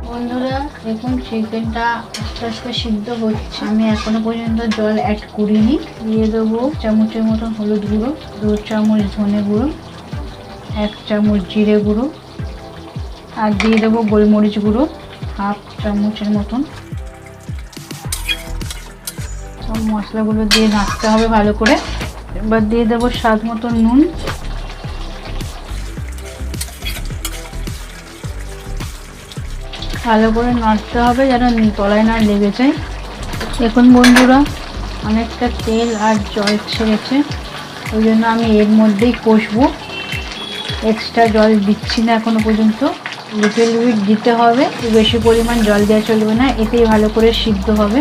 বন্ধুরা দেখুন চিকেনটা আস্তে আস্তে সিদ্ধ হচ্ছে। আমি এখনো পর্যন্ত জল অ্যাড করিনি। দিয়ে দেবো চামচের মতন হলুদ গুঁড়ো, 2 চামচ ধনে গুঁড়ো, 1 চামচ জিরে গুঁড়ো, আর দিয়ে দেবো গোলমরিচ গুঁড়ো 1/2 চামচের মতন। সব মশলাগুলো দিয়ে নাড়তে হবে ভালো করে। এবার দিয়ে দেবো স্বাদ মতো নুন, ভালো করে নাড়তে হবে যেন তলায় না লেগে যায়। দেখুন বন্ধুরা অনেকটা তেল আর জল ছেড়েছে, ওই জন্য আমি এর মধ্যেই কষবো। এক্সট্রা জল দিচ্ছি না এখনো পর্যন্ত। লিটল বিট দিতে হবে, বেশি পরিমাণ জল দেওয়া চলবে না, এতেই ভালো করে সিদ্ধ হবে।